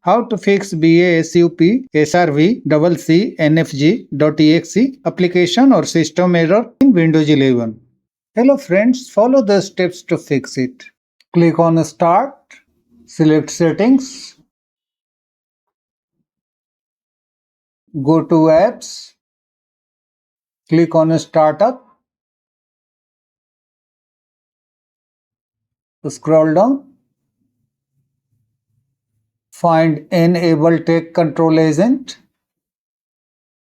How to fix Basupsrvccnfg.exe application or system error in Windows 11. Hello friends, follow the steps to fix it. Click on Start, select Settings, go to Apps, click on Startup, scroll down, find Enable Take Control Agent,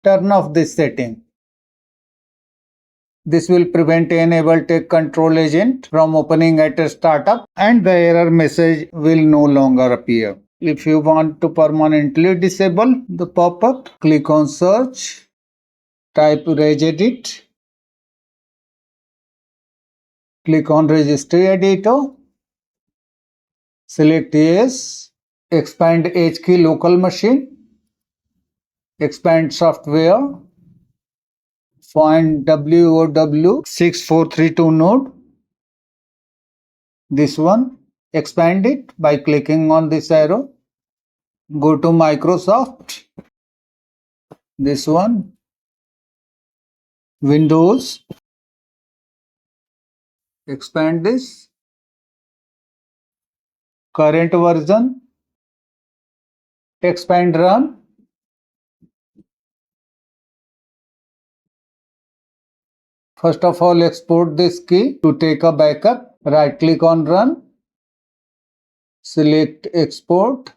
turn off this setting. This will prevent Enable Take Control Agent from opening at a startup and the error message will no longer appear. If you want to permanently disable the pop-up, click on Search, type regedit, click on Registry Editor, select Yes, expand H key local machine, expand software, find WOW6432 node, this one, expand it by clicking on this arrow, go to Microsoft, this one, Windows, expand this, current version, expand run, first of all export this key to take a backup, right click on run, select export,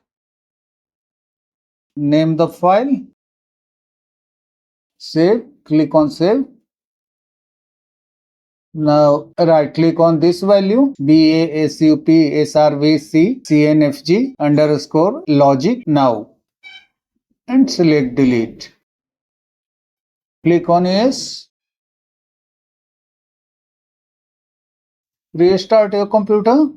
name the file, save, click on save. Now right click on this value basupsrvccnfg underscore logic now and select delete. Click on yes. Restart your computer.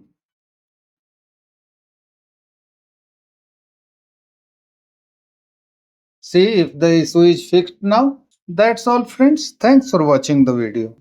See if the issue is fixed now. That's all friends. Thanks for watching the video.